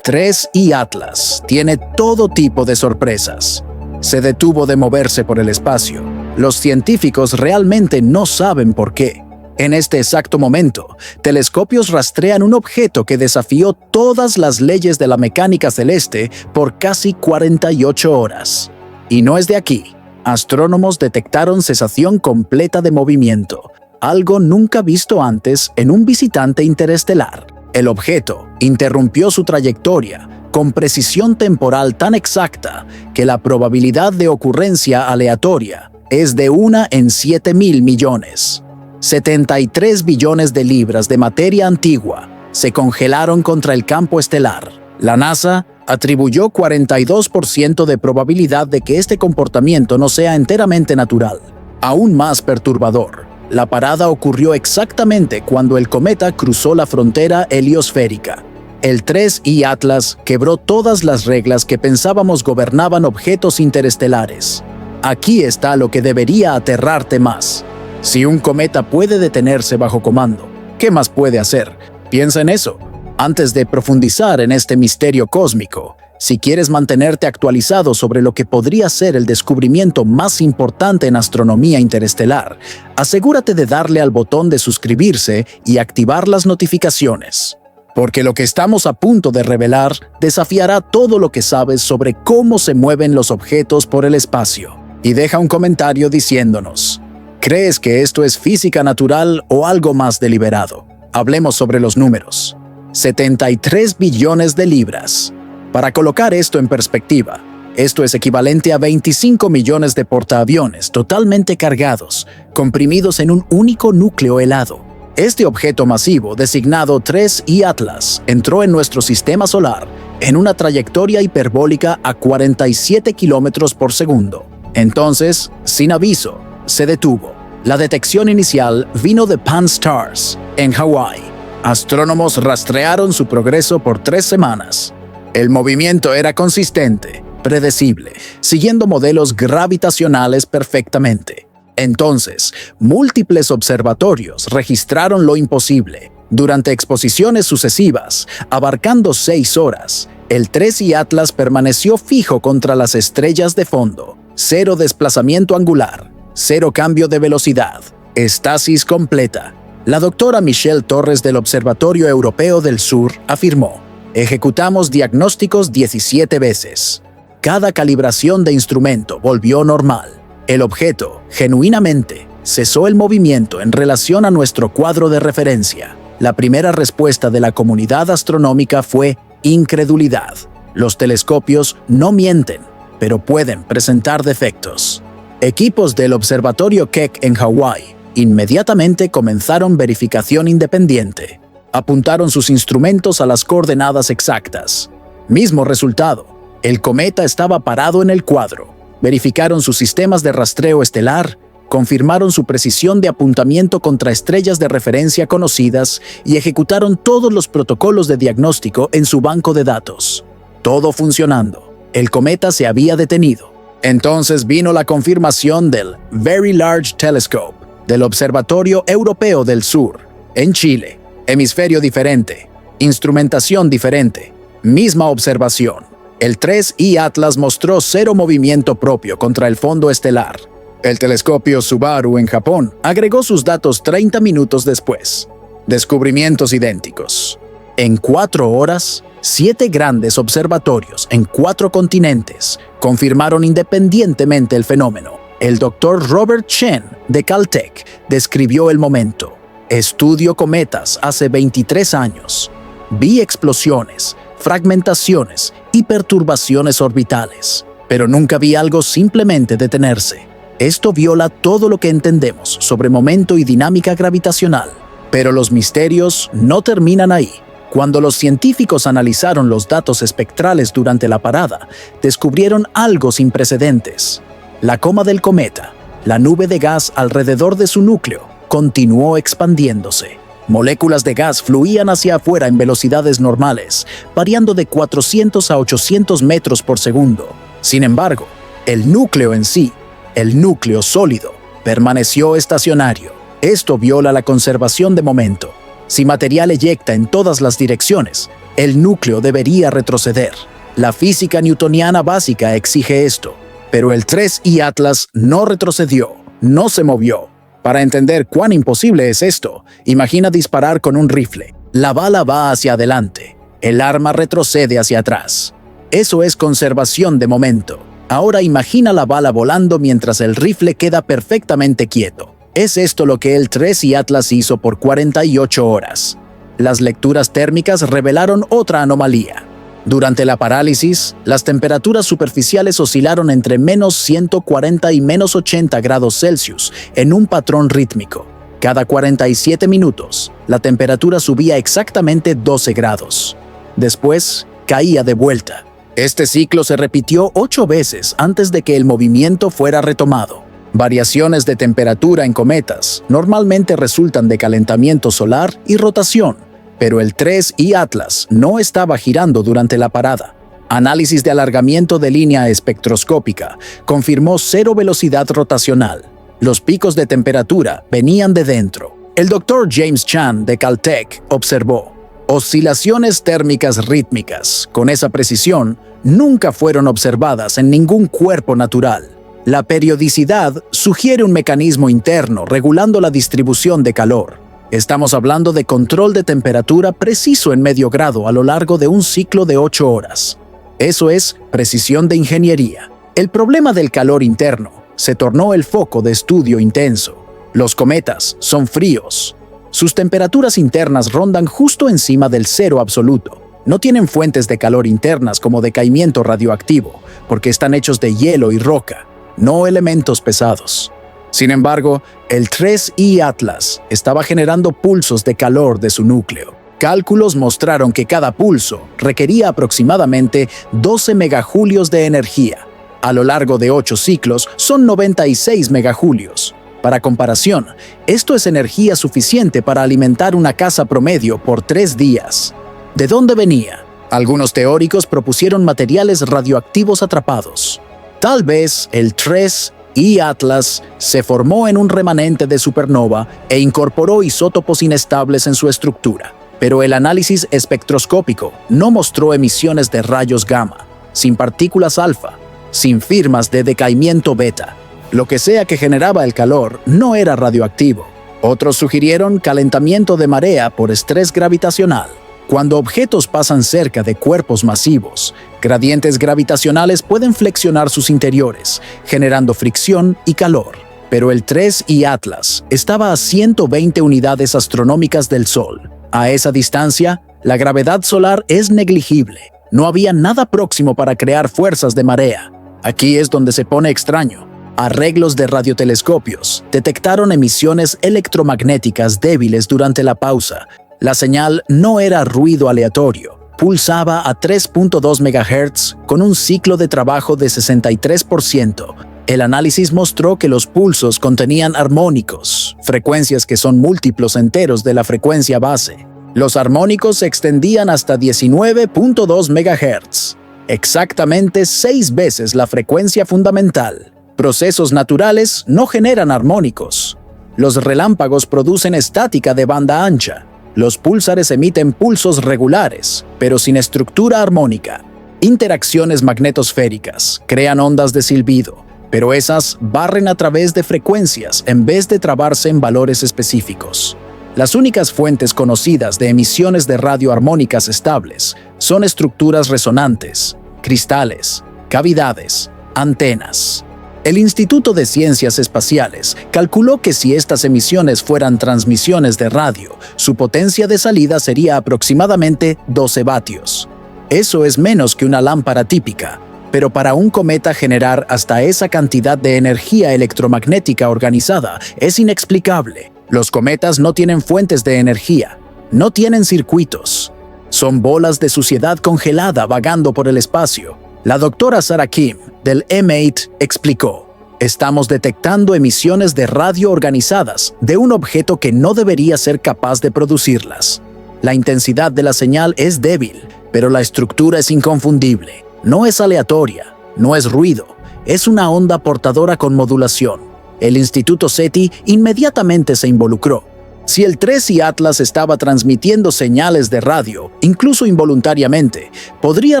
3I Atlas tiene todo tipo de sorpresas. Se detuvo de moverse por el espacio. Los científicos realmente no saben por qué. En este exacto momento, telescopios rastrean un objeto que desafió todas las leyes de la mecánica celeste por casi 48 horas. Y no es de aquí. Astrónomos detectaron cesación completa de movimiento, algo nunca visto antes en un visitante interestelar. El objeto interrumpió su trayectoria con precisión temporal tan exacta que la probabilidad de ocurrencia aleatoria es de 1 en 7.000 millones. 73 billones de libras de materia antigua se congelaron contra el campo estelar. La NASA atribuyó 42% de probabilidad de que este comportamiento no sea enteramente natural. Aún más perturbador, la parada ocurrió exactamente cuando el cometa cruzó la frontera heliosférica. El 3I Atlas quebró todas las reglas que pensábamos gobernaban objetos interestelares. Aquí está lo que debería aterrarte más. Si un cometa puede detenerse bajo comando, ¿qué más puede hacer? Piensa en eso. Antes de profundizar en este misterio cósmico, si quieres mantenerte actualizado sobre lo que podría ser el descubrimiento más importante en astronomía interestelar, asegúrate de darle al botón de suscribirse y activar las notificaciones. Porque lo que estamos a punto de revelar desafiará todo lo que sabes sobre cómo se mueven los objetos por el espacio. Y deja un comentario diciéndonos: ¿crees que esto es física natural o algo más deliberado? Hablemos sobre los números. 73 billones de libras. Para colocar esto en perspectiva, esto es equivalente a 25 millones de portaaviones totalmente cargados, comprimidos en un único núcleo helado. Este objeto masivo, designado 3I Atlas, entró en nuestro sistema solar en una trayectoria hiperbólica a 47 kilómetros por segundo. Entonces, sin aviso, se detuvo. La detección inicial vino de Pan-STARRS, en Hawái. Astrónomos rastrearon su progreso por 3 semanas. El movimiento era consistente, predecible, siguiendo modelos gravitacionales perfectamente. Entonces, múltiples observatorios registraron lo imposible. Durante exposiciones sucesivas, abarcando 6 horas, el 3I Atlas permaneció fijo contra las estrellas de fondo. 0 desplazamiento angular, 0 cambio de velocidad, estasis completa. La doctora Michelle Torres del Observatorio Europeo del Sur afirmó: ejecutamos diagnósticos 17 veces. Cada calibración de instrumento volvió normal. El objeto, genuinamente, cesó el movimiento en relación a nuestro cuadro de referencia. La primera respuesta de la comunidad astronómica fue incredulidad. Los telescopios no mienten, pero pueden presentar defectos. Equipos del Observatorio Keck en Hawái inmediatamente comenzaron verificación independiente. Apuntaron sus instrumentos a las coordenadas exactas. Mismo resultado, el cometa estaba parado en el cuadro. Verificaron sus sistemas de rastreo estelar, confirmaron su precisión de apuntamiento contra estrellas de referencia conocidas y ejecutaron todos los protocolos de diagnóstico en su banco de datos. Todo funcionando. El cometa se había detenido. Entonces vino la confirmación del Very Large Telescope, del Observatorio Europeo del Sur, en Chile. Hemisferio diferente, instrumentación diferente, misma observación. El 3I Atlas mostró 0 movimiento propio contra el fondo estelar. El telescopio Subaru en Japón agregó sus datos 30 minutos después. Descubrimientos idénticos. En 4 horas, 7 grandes observatorios en 4 continentes confirmaron independientemente el fenómeno. El Dr. Robert Chen de Caltech describió el momento. Estudio cometas hace 23 años. Vi explosiones, fragmentaciones y perturbaciones orbitales, pero nunca vi algo simplemente detenerse. Esto viola todo lo que entendemos sobre momento y dinámica gravitacional. Pero los misterios no terminan ahí. Cuando los científicos analizaron los datos espectrales durante la parada, descubrieron algo sin precedentes. La coma del cometa, la nube de gas alrededor de su núcleo, continuó expandiéndose. Moléculas de gas fluían hacia afuera en velocidades normales, variando de 400 a 800 metros por segundo. Sin embargo, el núcleo en sí, el núcleo sólido, permaneció estacionario. Esto viola la conservación de momento. Si material eyecta en todas las direcciones, El núcleo debería retroceder. La física newtoniana básica exige esto. Pero el 3I Atlas no retrocedió, no se movió. Para entender cuán imposible es esto, imagina disparar con un rifle. La bala va hacia adelante. El arma retrocede hacia atrás. Eso es conservación de momento. Ahora imagina la bala volando mientras el rifle queda perfectamente quieto. Es esto lo que el 3I Atlas hizo por 48 horas. Las lecturas térmicas revelaron otra anomalía. Durante la parálisis, las temperaturas superficiales oscilaron entre -140 y -80 grados Celsius en un patrón rítmico. Cada 47 minutos, la temperatura subía exactamente 12 grados. Después, caía de vuelta. Este ciclo se repitió 8 veces antes de que el movimiento fuera retomado. Variaciones de temperatura en cometas normalmente resultan de calentamiento solar y rotación, pero el 3I Atlas no estaba girando durante la parada. Análisis de alargamiento de línea espectroscópica confirmó cero velocidad rotacional. Los picos de temperatura venían de dentro. El Dr. James Chan de Caltech observó: oscilaciones térmicas rítmicas, con esa precisión, nunca fueron observadas en ningún cuerpo natural. La periodicidad sugiere un mecanismo interno regulando la distribución de calor. Estamos hablando de control de temperatura preciso en medio grado a lo largo de un ciclo de 8 horas. Eso es precisión de ingeniería. El problema del calor interno se tornó el foco de estudio intenso. Los cometas son fríos. Sus temperaturas internas rondan justo encima del cero absoluto. No tienen fuentes de calor internas como decaimiento radioactivo, porque están hechos de hielo y roca, no elementos pesados. Sin embargo, el 3I Atlas estaba generando pulsos de calor de su núcleo. Cálculos mostraron que cada pulso requería aproximadamente 12 megajulios de energía. A lo largo de 8 ciclos son 96 megajulios. Para comparación, esto es energía suficiente para alimentar una casa promedio por 3 días. ¿De dónde venía? Algunos teóricos propusieron materiales radioactivos atrapados. Tal vez el 3I Atlas se formó en un remanente de supernova e incorporó isótopos inestables en su estructura, pero el análisis espectroscópico no mostró emisiones de rayos gamma, sin partículas alfa, sin firmas de decaimiento beta. Lo que sea que generaba el calor no era radioactivo. Otros sugirieron calentamiento de marea por estrés gravitacional. Cuando objetos pasan cerca de cuerpos masivos, gradientes gravitacionales pueden flexionar sus interiores, generando fricción y calor. Pero el 3I Atlas estaba a 120 unidades astronómicas del Sol. A esa distancia, la gravedad solar es negligible. No había nada próximo para crear fuerzas de marea. Aquí es donde se pone extraño. Arreglos de radiotelescopios detectaron emisiones electromagnéticas débiles durante la pausa. La señal no era ruido aleatorio. Pulsaba a 3.2 MHz con un ciclo de trabajo de 63%. El análisis mostró que los pulsos contenían armónicos, frecuencias que son múltiplos enteros de la frecuencia base. Los armónicos se extendían hasta 19.2 MHz, exactamente 6 veces la frecuencia fundamental. Procesos naturales no generan armónicos. Los relámpagos producen estática de banda ancha. Los púlsares emiten pulsos regulares, pero sin estructura armónica. Interacciones magnetosféricas crean ondas de silbido, pero esas barren a través de frecuencias en vez de trabarse en valores específicos. Las únicas fuentes conocidas de emisiones de radio armónicas estables son estructuras resonantes, cristales, cavidades, antenas. El Instituto de Ciencias Espaciales calculó que si estas emisiones fueran transmisiones de radio, su potencia de salida sería aproximadamente 12 vatios. Eso es menos que una lámpara típica, pero para un cometa generar hasta esa cantidad de energía electromagnética organizada es inexplicable. Los cometas no tienen fuentes de energía, no tienen circuitos. Son bolas de suciedad congelada vagando por el espacio. La doctora Sarah Kim, del M8, explicó: estamos detectando emisiones de radio organizadas de un objeto que no debería ser capaz de producirlas. La intensidad de la señal es débil, pero la estructura es inconfundible. No es aleatoria, no es ruido, es una onda portadora con modulación. El Instituto SETI inmediatamente se involucró. Si el 3 y Atlas estaba transmitiendo señales de radio, incluso involuntariamente, podría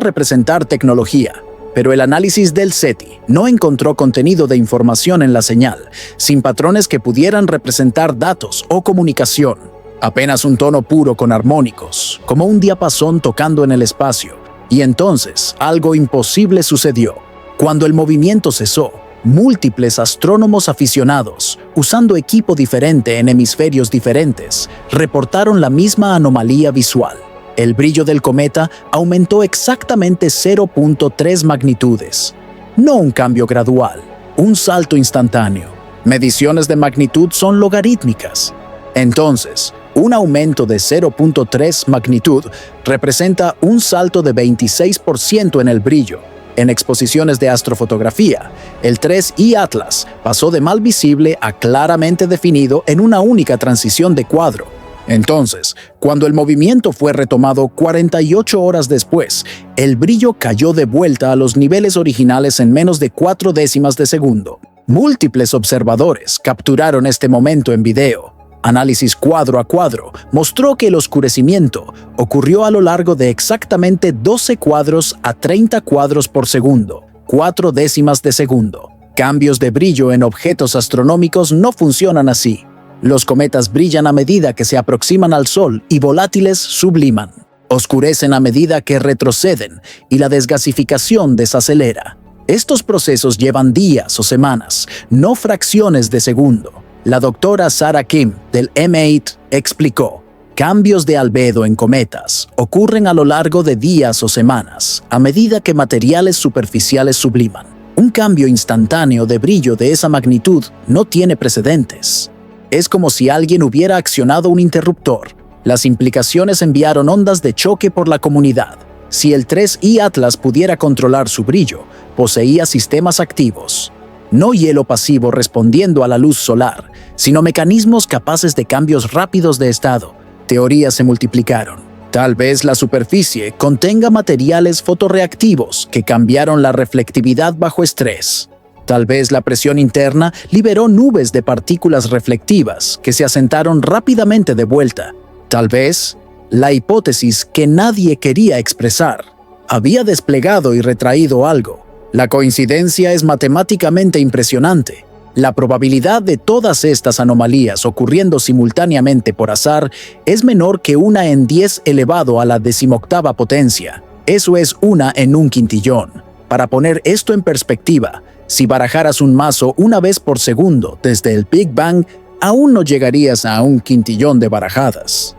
representar tecnología, pero el análisis del SETI no encontró contenido de información en la señal, sin patrones que pudieran representar datos o comunicación. Apenas un tono puro con armónicos, como un diapasón tocando en el espacio. Y entonces, algo imposible sucedió. Cuando el movimiento cesó, múltiples astrónomos aficionados, usando equipo diferente en hemisferios diferentes, reportaron la misma anomalía visual. El brillo del cometa aumentó exactamente 0.3 magnitudes. No un cambio gradual, un salto instantáneo. Mediciones de magnitud son logarítmicas. Entonces, un aumento de 0.3 magnitud representa un salto de 26% en el brillo. En exposiciones de astrofotografía, el 3I Atlas pasó de mal visible a claramente definido en una única transición de cuadro. Entonces, cuando el movimiento fue retomado 48 horas después, el brillo cayó de vuelta a los niveles originales en menos de 4 décimas de segundo. Múltiples observadores capturaron este momento en video. Análisis cuadro a cuadro mostró que el oscurecimiento ocurrió a lo largo de exactamente 12 cuadros a 30 cuadros por segundo, 4 décimas de segundo. Cambios de brillo en objetos astronómicos no funcionan así. Los cometas brillan a medida que se aproximan al Sol y volátiles subliman. Oscurecen a medida que retroceden y la desgasificación desacelera. Estos procesos llevan días o semanas, no fracciones de segundo. La doctora Sarah Kim, del M8, explicó: cambios de albedo en cometas ocurren a lo largo de días o semanas, a medida que materiales superficiales subliman. Un cambio instantáneo de brillo de esa magnitud no tiene precedentes. Es como si alguien hubiera accionado un interruptor. Las implicaciones enviaron ondas de choque por la comunidad. Si el 3I Atlas pudiera controlar su brillo, poseía sistemas activos. No hielo pasivo respondiendo a la luz solar, sino mecanismos capaces de cambios rápidos de estado. Teorías se multiplicaron. Tal vez la superficie contenga materiales fotorreactivos que cambiaron la reflectividad bajo estrés. Tal vez la presión interna liberó nubes de partículas reflectivas que se asentaron rápidamente de vuelta. Tal vez la hipótesis que nadie quería expresar había desplegado y retraído algo. La coincidencia es matemáticamente impresionante. La probabilidad de todas estas anomalías ocurriendo simultáneamente por azar es menor que 1 en 10 elevado a la 18ª potencia. Eso es 1 en un quintillón. Para poner esto en perspectiva, si barajaras un mazo una vez por segundo desde el Big Bang, aún no llegarías a un quintillón de barajadas.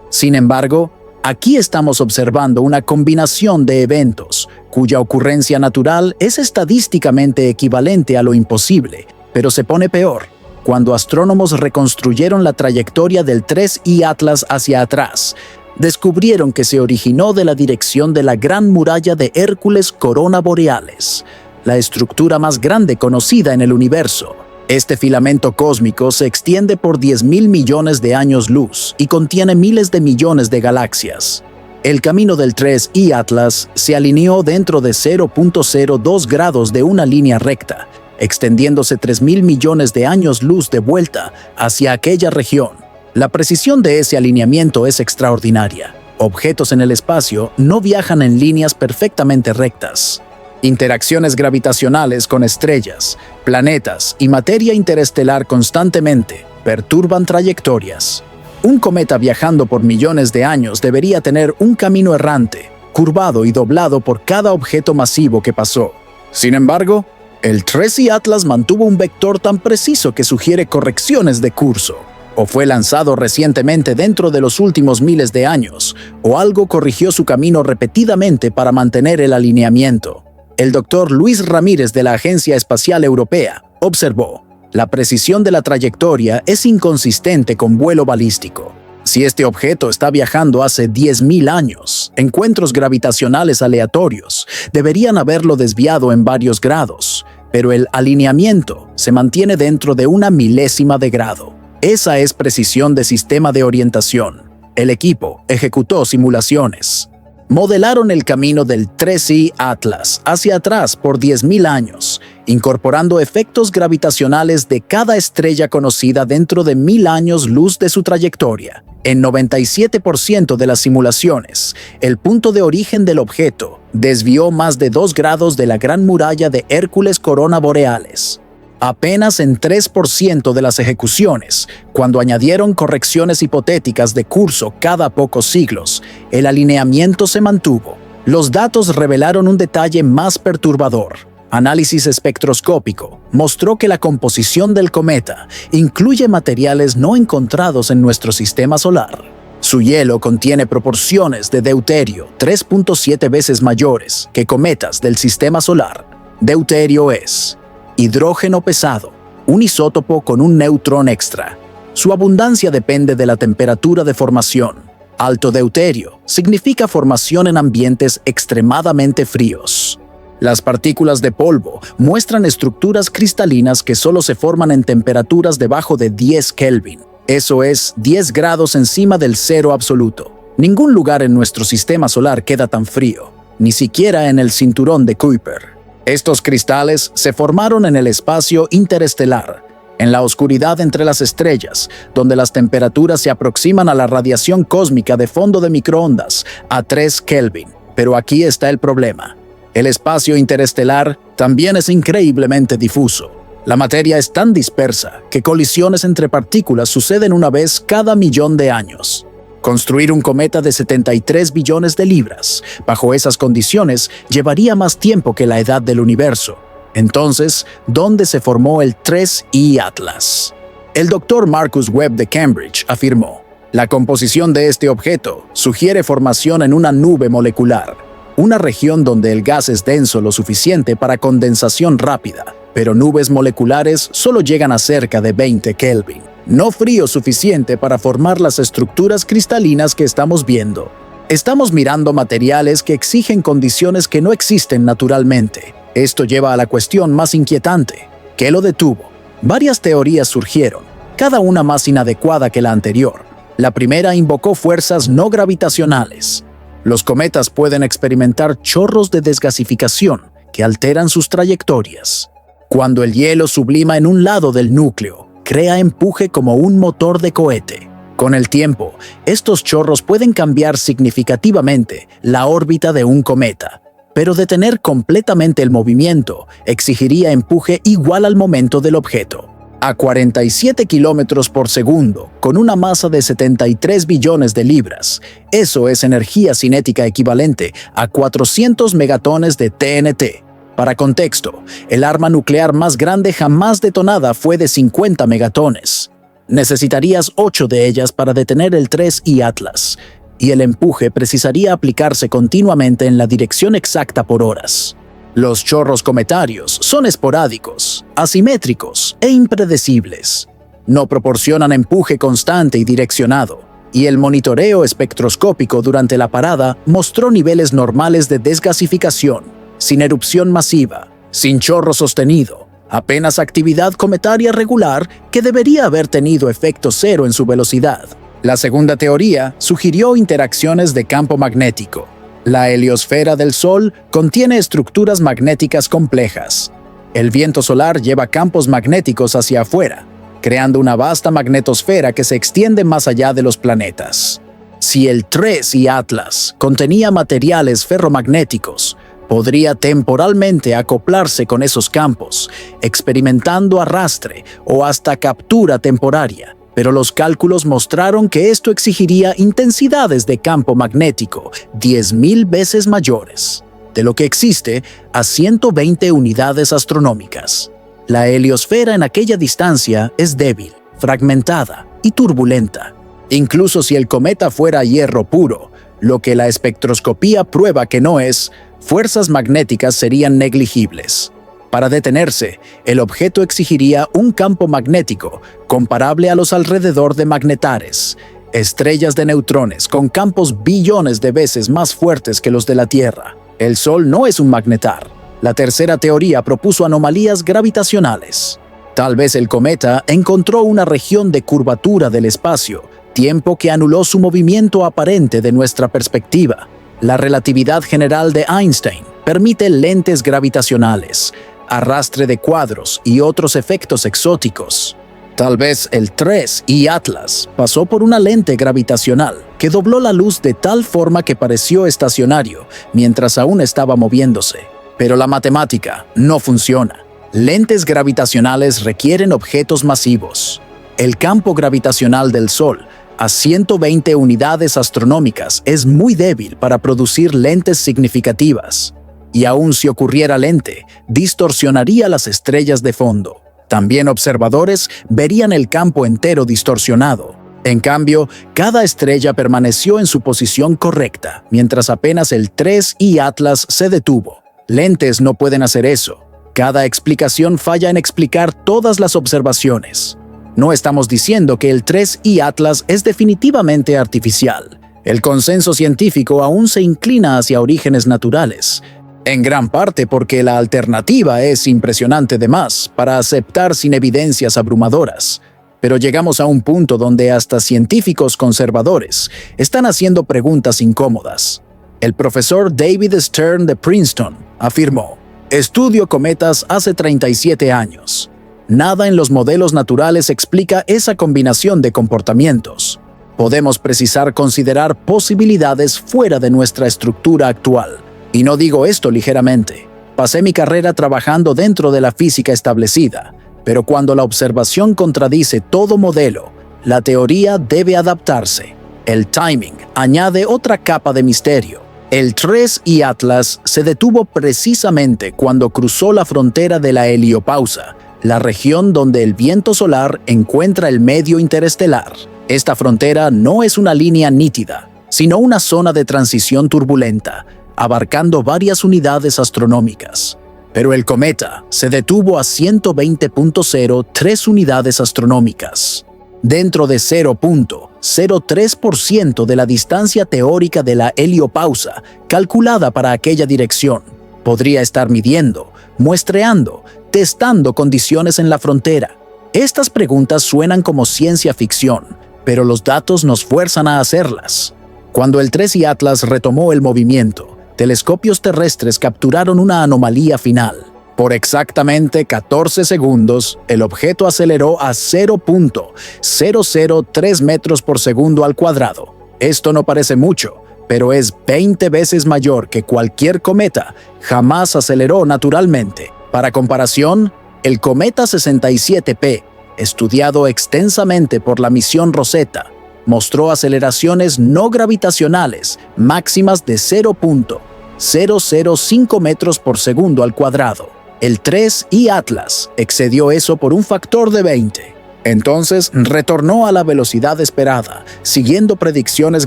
Sin embargo, aquí estamos observando una combinación de eventos cuya ocurrencia natural es estadísticamente equivalente a lo imposible, pero se pone peor cuando astrónomos reconstruyeron la trayectoria del 3I Atlas hacia atrás. Descubrieron que se originó de la dirección de la Gran Muralla de Hércules Corona Borealis, la estructura más grande conocida en el universo. Este filamento cósmico se extiende por 10.000 millones de años luz y contiene miles de millones de galaxias. El camino del 3I Atlas se alineó dentro de 0.02 grados de una línea recta, extendiéndose 3.000 millones de años luz de vuelta hacia aquella región. La precisión de ese alineamiento es extraordinaria. Objetos en el espacio no viajan en líneas perfectamente rectas. Interacciones gravitacionales con estrellas, planetas y materia interestelar constantemente perturban trayectorias. Un cometa viajando por millones de años debería tener un camino errante, curvado y doblado por cada objeto masivo que pasó. Sin embargo, el 3I Atlas mantuvo un vector tan preciso que sugiere correcciones de curso. O fue lanzado recientemente dentro de los últimos miles de años, o algo corrigió su camino repetidamente para mantener el alineamiento. El doctor Luis Ramírez de la Agencia Espacial Europea observó: la precisión de la trayectoria es inconsistente con vuelo balístico. Si este objeto está viajando hace 10.000 años, encuentros gravitacionales aleatorios deberían haberlo desviado en varios grados, pero el alineamiento se mantiene dentro de 1 milésima de grado. Esa es precisión de sistema de orientación. El equipo ejecutó simulaciones. Modelaron el camino del 3I Atlas hacia atrás por 10.000 años, incorporando efectos gravitacionales de cada estrella conocida dentro de 1.000 años luz de su trayectoria. En 97% de las simulaciones, el punto de origen del objeto desvió más de 2 grados de la Gran Muralla de Hércules Corona Borealis. Apenas en 3% de las ejecuciones, cuando añadieron correcciones hipotéticas de curso cada pocos siglos, el alineamiento se mantuvo. Los datos revelaron un detalle más perturbador. Análisis espectroscópico mostró que la composición del cometa incluye materiales no encontrados en nuestro sistema solar. Su hielo contiene proporciones de deuterio 3.7 veces mayores que cometas del sistema solar. Deuterio es hidrógeno pesado, un isótopo con un neutrón extra. Su abundancia depende de la temperatura de formación. Alto deuterio significa formación en ambientes extremadamente fríos. Las partículas de polvo muestran estructuras cristalinas que solo se forman en temperaturas debajo de 10 Kelvin. Eso es 10 grados encima del cero absoluto. Ningún lugar en nuestro sistema solar queda tan frío, ni siquiera en el cinturón de Kuiper. Estos cristales se formaron en el espacio interestelar, en la oscuridad entre las estrellas, donde las temperaturas se aproximan a la radiación cósmica de fondo de microondas, a 3 Kelvin. Pero aquí está el problema. El espacio interestelar también es increíblemente difuso. La materia es tan dispersa que colisiones entre partículas suceden una vez cada 1.000.000 de años. Construir un cometa de 73 billones de libras bajo esas condiciones llevaría más tiempo que la edad del universo. Entonces, ¿dónde se formó el 3I Atlas? El Dr. Marcus Webb de Cambridge afirmó: la composición de este objeto sugiere formación en una nube molecular, una región donde el gas es denso lo suficiente para condensación rápida, pero nubes moleculares solo llegan a cerca de 20 Kelvin. No frío suficiente para formar las estructuras cristalinas que estamos viendo. Estamos mirando materiales que exigen condiciones que no existen naturalmente. Esto lleva a la cuestión más inquietante. ¿Qué lo detuvo? Varias teorías surgieron, cada una más inadecuada que la anterior. La primera invocó fuerzas no gravitacionales. Los cometas pueden experimentar chorros de desgasificación que alteran sus trayectorias. Cuando el hielo sublima en un lado del núcleo, crea empuje como un motor de cohete. Con el tiempo, estos chorros pueden cambiar significativamente la órbita de un cometa, pero detener completamente el movimiento exigiría empuje igual al momento del objeto. A 47 kilómetros por segundo, con una masa de 73 billones de libras, eso es energía cinética equivalente a 400 megatones de TNT. Para contexto, el arma nuclear más grande jamás detonada fue de 50 megatones. Necesitarías 8 de ellas para detener el 3I Atlas, y el empuje precisaría aplicarse continuamente en la dirección exacta por horas. Los chorros cometarios son esporádicos, asimétricos e impredecibles. No proporcionan empuje constante y direccionado, y el monitoreo espectroscópico durante la parada mostró niveles normales de desgasificación, sin erupción masiva, sin chorro sostenido, apenas actividad cometaria regular que debería haber tenido efecto cero en su velocidad. La segunda teoría sugirió interacciones de campo magnético. La heliosfera del Sol contiene estructuras magnéticas complejas. El viento solar lleva campos magnéticos hacia afuera, creando una vasta magnetosfera que se extiende más allá de los planetas. Si el 3I Atlas contenía materiales ferromagnéticos, podría temporalmente acoplarse con esos campos, experimentando arrastre o hasta captura temporaria. Pero los cálculos mostraron que esto exigiría intensidades de campo magnético 10.000 veces mayores, de lo que existe a 120 unidades astronómicas. La heliosfera en aquella distancia es débil, fragmentada y turbulenta. Incluso si el cometa fuera hierro puro, lo que la espectroscopía prueba que no es, fuerzas magnéticas serían negligibles. Para detenerse, el objeto exigiría un campo magnético comparable a los alrededor de magnetares, estrellas de neutrones con campos billones de veces más fuertes que los de la Tierra. El Sol no es un magnetar. La tercera teoría propuso anomalías gravitacionales. Tal vez el cometa encontró una región de curvatura del espacio, tiempo que anuló su movimiento aparente de nuestra perspectiva. La relatividad general de Einstein permite lentes gravitacionales, arrastre de cuadros y otros efectos exóticos. Tal vez el 3I Atlas pasó por una lente gravitacional que dobló la luz de tal forma que pareció estacionario mientras aún estaba moviéndose. Pero la matemática no funciona. Lentes gravitacionales requieren objetos masivos. El campo gravitacional del Sol, a 120 unidades astronómicas, es muy débil para producir lentes significativas. Y aun si ocurriera lente, distorsionaría las estrellas de fondo. También observadores verían el campo entero distorsionado. En cambio, cada estrella permaneció en su posición correcta, mientras apenas el 3I Atlas se detuvo. Lentes no pueden hacer eso. Cada explicación falla en explicar todas las observaciones. No estamos diciendo que el 3I Atlas es definitivamente artificial. El consenso científico aún se inclina hacia orígenes naturales, en gran parte porque la alternativa es impresionante de más para aceptar sin evidencias abrumadoras. Pero llegamos a un punto donde hasta científicos conservadores están haciendo preguntas incómodas. El profesor David Stern de Princeton afirmó: "Estudio cometas hace 37 años. Nada en los modelos naturales explica esa combinación de comportamientos. Podemos precisar considerar posibilidades fuera de nuestra estructura actual. Y no digo esto ligeramente. Pasé mi carrera trabajando dentro de la física establecida, pero cuando la observación contradice todo modelo, la teoría debe adaptarse. El timing añade otra capa de misterio. El 3I Atlas se detuvo precisamente cuando cruzó la frontera de la heliopausa, la región donde el viento solar encuentra el medio interestelar. Esta frontera no es una línea nítida, sino una zona de transición turbulenta, abarcando varias unidades astronómicas. Pero el cometa se detuvo a 120.03 unidades astronómicas, dentro de 0.03% de la distancia teórica de la heliopausa calculada para aquella dirección. Podría estar midiendo, muestreando, testando condiciones en la frontera. Estas preguntas suenan como ciencia ficción, pero los datos nos fuerzan a hacerlas. Cuando el 3I Atlas retomó el movimiento, telescopios terrestres capturaron una anomalía final. Por exactamente 14 segundos, el objeto aceleró a 0.003 metros por segundo al cuadrado. Esto no parece mucho, pero es 20 veces mayor que cualquier cometa jamás aceleró naturalmente. Para comparación, el cometa 67P, estudiado extensamente por la misión Rosetta, mostró aceleraciones no gravitacionales máximas de 0.005 metros por segundo al cuadrado. El 3I Atlas excedió eso por un factor de 20. Entonces retornó a la velocidad esperada, siguiendo predicciones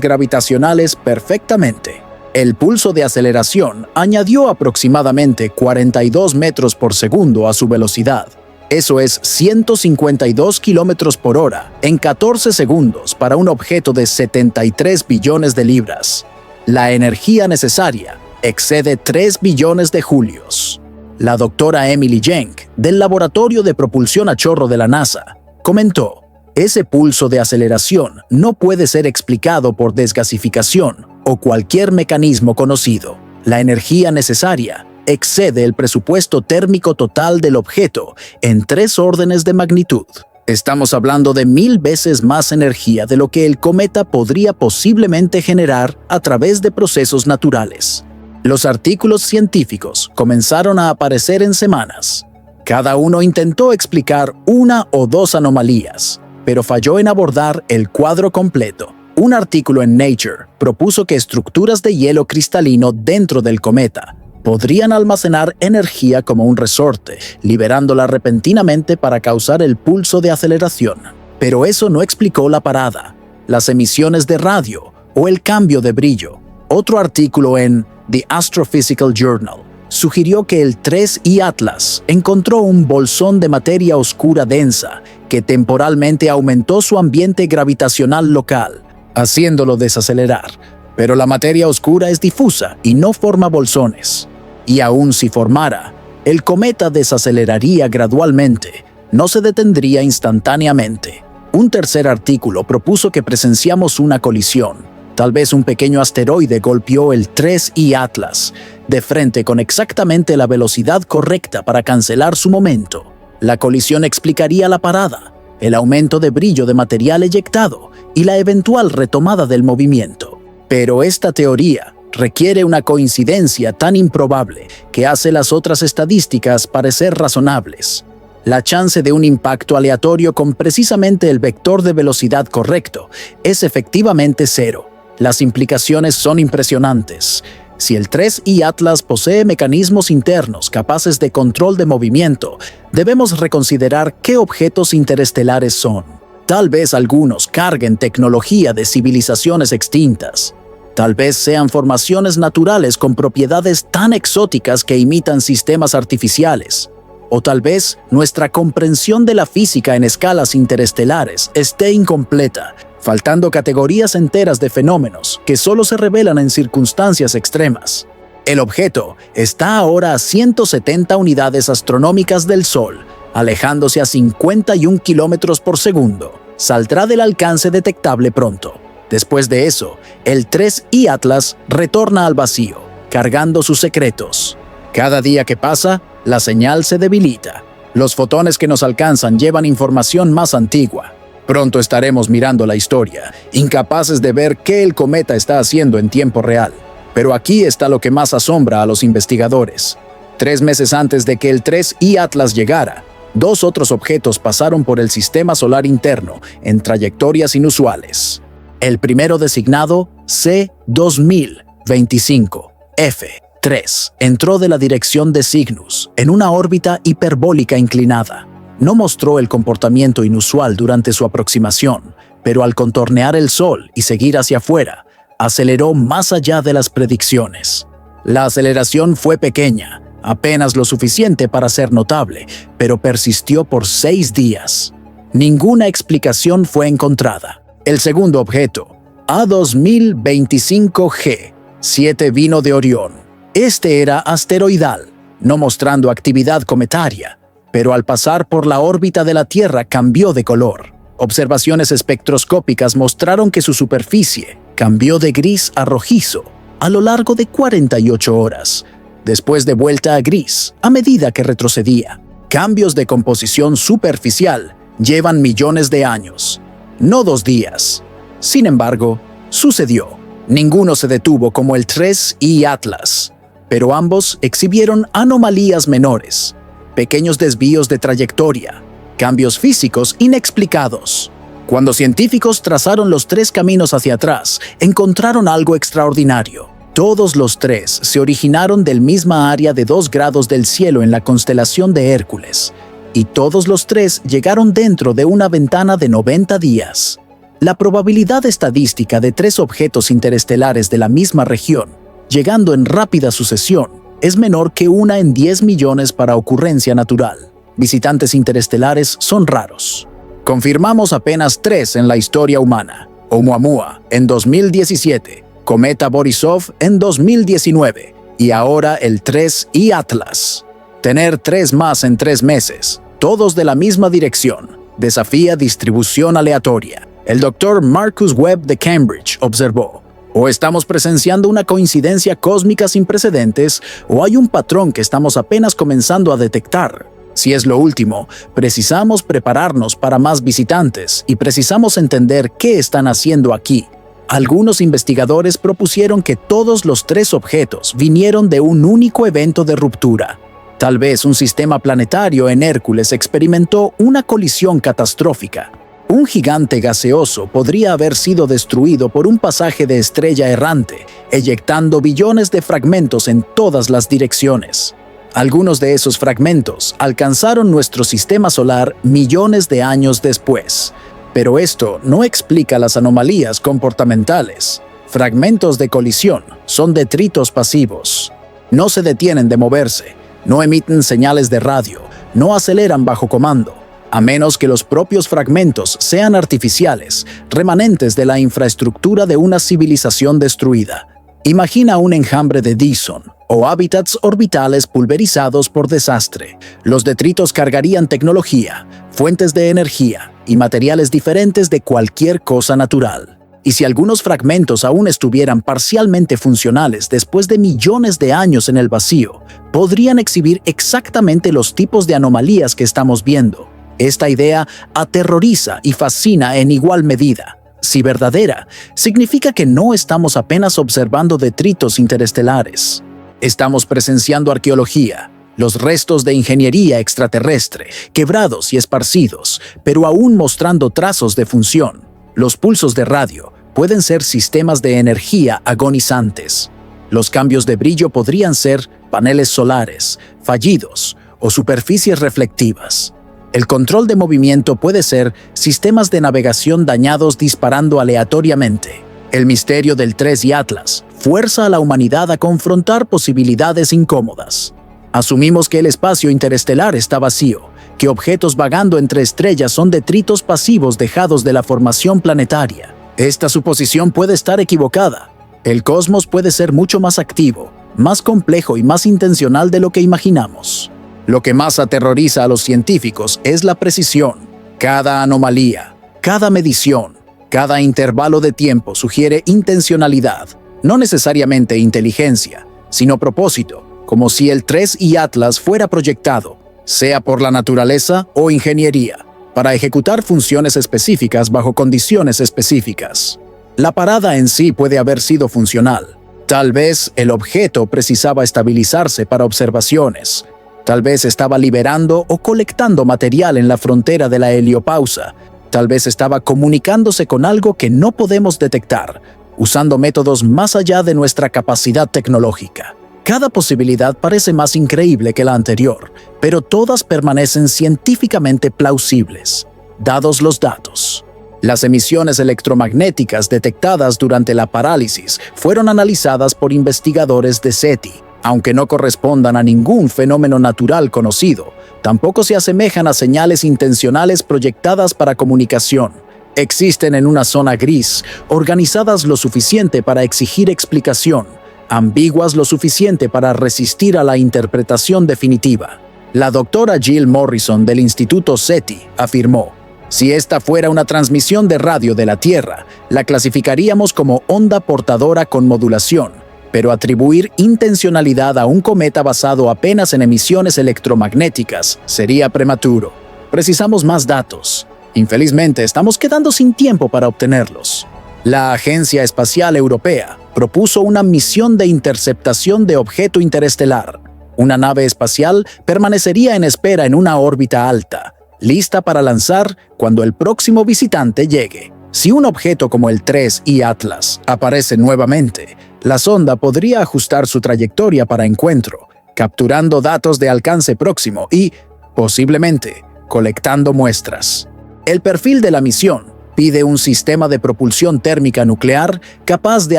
gravitacionales perfectamente. El pulso de aceleración añadió aproximadamente 42 metros por segundo a su velocidad. Eso es 152 kilómetros por hora en 14 segundos para un objeto de 73 billones de libras. La energía necesaria excede 3 billones de julios. La doctora Emily Jenk, del Laboratorio de Propulsión a Chorro de la NASA, comentó: "Ese pulso de aceleración no puede ser explicado por desgasificación o cualquier mecanismo conocido. La energía necesaria excede el presupuesto térmico total del objeto en 3 órdenes de magnitud. Estamos hablando de 1000 veces más energía de lo que el cometa podría posiblemente generar a través de procesos naturales". Los artículos científicos comenzaron a aparecer en semanas. Cada uno intentó explicar una o dos anomalías, pero falló en abordar el cuadro completo. Un artículo en Nature propuso que estructuras de hielo cristalino dentro del cometa podrían almacenar energía como un resorte, liberándola repentinamente para causar el pulso de aceleración. Pero eso no explicó la parada, las emisiones de radio o el cambio de brillo. Otro artículo en The Astrophysical Journal sugirió que el 3I Atlas encontró un bolsón de materia oscura densa que temporalmente aumentó su ambiente gravitacional local, haciéndolo desacelerar. Pero la materia oscura es difusa y no forma bolsones. Y aun si formara, el cometa desaceleraría gradualmente, no se detendría instantáneamente. Un tercer artículo propuso que presenciamos una colisión, Tal vez un pequeño asteroide golpeó el 3I Atlas de frente con exactamente la velocidad correcta para cancelar su momento. La colisión explicaría la parada, el aumento de brillo de material eyectado y la eventual retomada del movimiento. Pero esta teoría requiere una coincidencia tan improbable que hace las otras estadísticas parecer razonables. La chance de un impacto aleatorio con precisamente el vector de velocidad correcto es efectivamente cero. Las implicaciones son impresionantes. Si el 3I Atlas posee mecanismos internos capaces de control de movimiento, debemos reconsiderar qué objetos interestelares son. Tal vez algunos carguen tecnología de civilizaciones extintas. Tal vez sean formaciones naturales con propiedades tan exóticas que imitan sistemas artificiales. O tal vez nuestra comprensión de la física en escalas interestelares esté incompleta, faltando categorías enteras de fenómenos que solo se revelan en circunstancias extremas. El objeto está ahora a 170 unidades astronómicas del Sol, alejándose a 51 kilómetros por segundo. Saldrá del alcance detectable pronto. Después de eso, el 3I Atlas retorna al vacío, cargando sus secretos. Cada día que pasa, la señal se debilita. Los fotones que nos alcanzan llevan información más antigua. Pronto estaremos mirando la historia, incapaces de ver qué el cometa está haciendo en tiempo real. Pero aquí está lo que más asombra a los investigadores. 3 meses antes de que el 3I Atlas llegara, 2 otros objetos pasaron por el sistema solar interno en trayectorias inusuales. El primero, designado C2025F3, entró de la dirección de Cygnus en una órbita hiperbólica inclinada. No mostró el comportamiento inusual durante su aproximación, pero al contornear el Sol y seguir hacia afuera, aceleró más allá de las predicciones. La aceleración fue pequeña, apenas lo suficiente para ser notable, pero persistió por 6 días. Ninguna explicación fue encontrada. El segundo objeto, A2025G7, vino de Orión. Este era asteroidal, no mostrando actividad cometaria, pero al pasar por la órbita de la Tierra cambió de color. Observaciones espectroscópicas mostraron que su superficie cambió de gris a rojizo a lo largo de 48 horas, después de vuelta a gris a medida que retrocedía. Cambios de composición superficial llevan millones de años, no 2 días. Sin embargo, sucedió. Ninguno se detuvo como el 3I Atlas, pero ambos exhibieron anomalías menores, pequeños desvíos de trayectoria, cambios físicos inexplicados. Cuando científicos trazaron los 3 caminos hacia atrás, encontraron algo extraordinario. Todos los 3 se originaron del misma área de 2 grados del cielo en la constelación de Hércules, y todos los 3 llegaron dentro de una ventana de 90 días. La probabilidad estadística de 3 objetos interestelares de la misma región, llegando en rápida sucesión, es menor que 1 en 10 millones para ocurrencia natural. Visitantes interestelares son raros. Confirmamos apenas 3 en la historia humana: Oumuamua en 2017, Cometa Borisov en 2019 y ahora el 3I Atlas. Tener 3 más en 3 meses, todos de la misma dirección, desafía distribución aleatoria. El Dr. Marcus Webb de Cambridge observó: o estamos presenciando una coincidencia cósmica sin precedentes, o hay un patrón que estamos apenas comenzando a detectar. Si es lo último, precisamos prepararnos para más visitantes y precisamos entender qué están haciendo aquí. Algunos investigadores propusieron que todos los 3 objetos vinieron de un único evento de ruptura. Tal vez un sistema planetario en Hércules experimentó una colisión catastrófica. Un gigante gaseoso podría haber sido destruido por un pasaje de estrella errante, eyectando billones de fragmentos en todas las direcciones. Algunos de esos fragmentos alcanzaron nuestro sistema solar millones de años después, pero esto no explica las anomalías comportamentales. Fragmentos de colisión son detritos pasivos. No se detienen de moverse, no emiten señales de radio, no aceleran bajo comando, a menos que los propios fragmentos sean artificiales, remanentes de la infraestructura de una civilización destruida. Imagina un enjambre de Dyson o hábitats orbitales pulverizados por desastre. Los detritos cargarían tecnología, fuentes de energía y materiales diferentes de cualquier cosa natural. Y si algunos fragmentos aún estuvieran parcialmente funcionales después de millones de años en el vacío, podrían exhibir exactamente los tipos de anomalías que estamos viendo. Esta idea aterroriza y fascina en igual medida. Si verdadera, significa que no estamos apenas observando detritos interestelares. Estamos presenciando arqueología, los restos de ingeniería extraterrestre, quebrados y esparcidos, pero aún mostrando trazos de función. Los pulsos de radio pueden ser sistemas de energía agonizantes. Los cambios de brillo podrían ser paneles solares, fallidos o superficies reflectivas. El control de movimiento puede ser sistemas de navegación dañados disparando aleatoriamente. El misterio del 3 y Atlas fuerza a la humanidad a confrontar posibilidades incómodas. Asumimos que el espacio interestelar está vacío, que objetos vagando entre estrellas son detritos pasivos dejados de la formación planetaria. Esta suposición puede estar equivocada. El cosmos puede ser mucho más activo, más complejo y más intencional de lo que imaginamos. Lo que más aterroriza a los científicos es la precisión. Cada anomalía, cada medición, cada intervalo de tiempo sugiere intencionalidad, no necesariamente inteligencia, sino propósito, como si el 3 y Atlas fuera proyectado, sea por la naturaleza o ingeniería, para ejecutar funciones específicas bajo condiciones específicas. La parada en sí puede haber sido funcional. Tal vez el objeto precisaba estabilizarse para observaciones. Tal vez estaba liberando o colectando material en la frontera de la heliopausa. Tal vez estaba comunicándose con algo que no podemos detectar, usando métodos más allá de nuestra capacidad tecnológica. Cada posibilidad parece más increíble que la anterior, pero todas permanecen científicamente plausibles, dados los datos. Las emisiones electromagnéticas detectadas durante la parálisis fueron analizadas por investigadores de SETI. Aunque no correspondan a ningún fenómeno natural conocido, tampoco se asemejan a señales intencionales proyectadas para comunicación. Existen en una zona gris, organizadas lo suficiente para exigir explicación, ambiguas lo suficiente para resistir a la interpretación definitiva. La doctora Jill Morrison del Instituto SETI afirmó: si esta fuera una transmisión de radio de la Tierra, la clasificaríamos como onda portadora con modulación, pero atribuir intencionalidad a un cometa basado apenas en emisiones electromagnéticas sería prematuro. Precisamos más datos. Infelizmente, estamos quedando sin tiempo para obtenerlos. La Agencia Espacial Europea propuso una misión de interceptación de objeto interestelar. Una nave espacial permanecería en espera en una órbita alta, lista para lanzar cuando el próximo visitante llegue. Si un objeto como el 3 y Atlas aparece nuevamente, la sonda podría ajustar su trayectoria para encuentro, capturando datos de alcance próximo y, posiblemente, colectando muestras. El perfil de la misión pide un sistema de propulsión térmica nuclear capaz de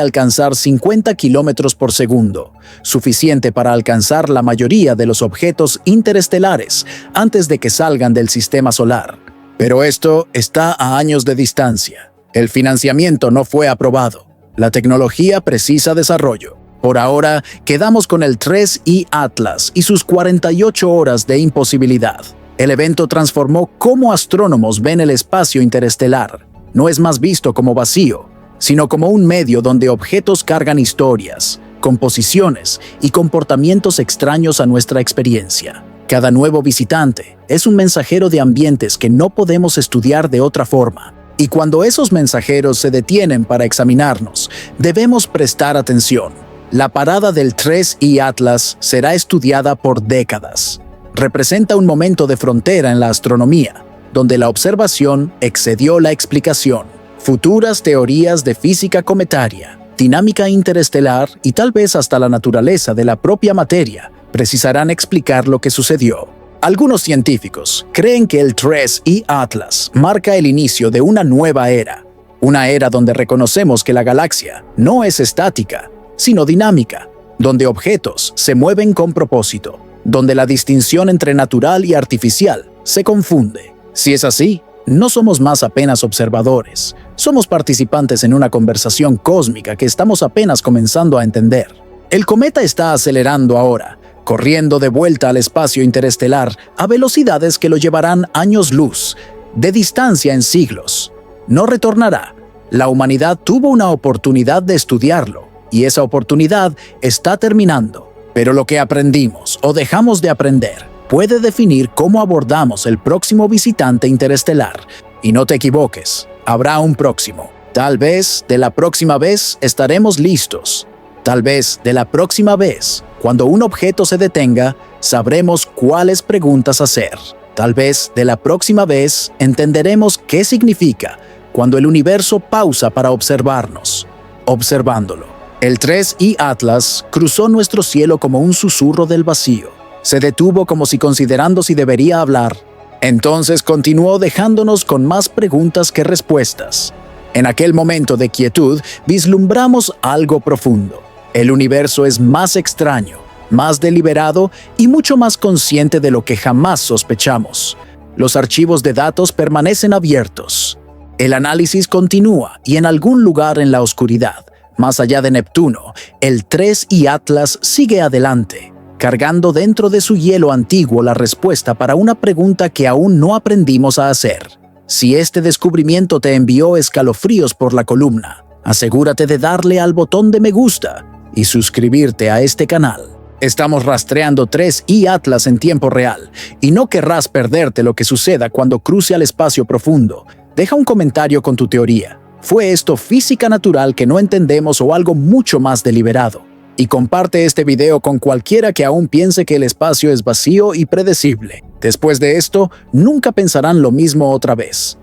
alcanzar 50 kilómetros por segundo, suficiente para alcanzar la mayoría de los objetos interestelares antes de que salgan del sistema solar. Pero esto está a años de distancia. El financiamiento no fue aprobado. La tecnología precisa desarrollo. Por ahora, quedamos con el 3 y Atlas y sus 48 horas de imposibilidad. El evento transformó cómo astrónomos ven el espacio interestelar. No es más visto como vacío, sino como un medio donde objetos cargan historias, composiciones y comportamientos extraños a nuestra experiencia. Cada nuevo visitante es un mensajero de ambientes que no podemos estudiar de otra forma. Y cuando esos mensajeros se detienen para examinarnos, debemos prestar atención. La parada del 3 y Atlas será estudiada por décadas. Representa un momento de frontera en la astronomía, donde la observación excedió la explicación. Futuras teorías de física cometaria, dinámica interestelar y tal vez hasta la naturaleza de la propia materia precisarán explicar lo que sucedió. Algunos científicos creen que el 3 y Atlas marca el inicio de una nueva era. Una era donde reconocemos que la galaxia no es estática, sino dinámica, donde objetos se mueven con propósito, donde la distinción entre natural y artificial se confunde. Si es así, no somos más apenas observadores, somos participantes en una conversación cósmica que estamos apenas comenzando a entender. El cometa está acelerando ahora, corriendo de vuelta al espacio interestelar a velocidades que lo llevarán años luz, de distancia en siglos. No retornará. La humanidad tuvo una oportunidad de estudiarlo, y esa oportunidad está terminando. Pero lo que aprendimos o dejamos de aprender puede definir cómo abordamos el próximo visitante interestelar. Y no te equivoques, habrá un próximo. Tal vez de la próxima vez estaremos listos. Tal vez de la próxima vez, cuando un objeto se detenga, sabremos cuáles preguntas hacer. Tal vez de la próxima vez entenderemos qué significa cuando el universo pausa para observarnos. Observándolo, el 3I Atlas cruzó nuestro cielo como un susurro del vacío. Se detuvo como si considerando si debería hablar. Entonces continuó dejándonos con más preguntas que respuestas. En aquel momento de quietud vislumbramos algo profundo. El universo es más extraño, más deliberado y mucho más consciente de lo que jamás sospechamos. Los archivos de datos permanecen abiertos. El análisis continúa y en algún lugar en la oscuridad, más allá de Neptuno, el 3I Atlas sigue adelante, cargando dentro de su hielo antiguo la respuesta para una pregunta que aún no aprendimos a hacer. Si este descubrimiento te envió escalofríos por la columna, asegúrate de darle al botón de me gusta y suscribirte a este canal. Estamos rastreando 3I Atlas en tiempo real y no querrás perderte lo que suceda cuando cruce al espacio profundo. Deja un comentario con tu teoría. ¿Fue esto física natural que no entendemos o algo mucho más deliberado? Y comparte este video con cualquiera que aún piense que el espacio es vacío y predecible. Después de esto, nunca pensarán lo mismo otra vez.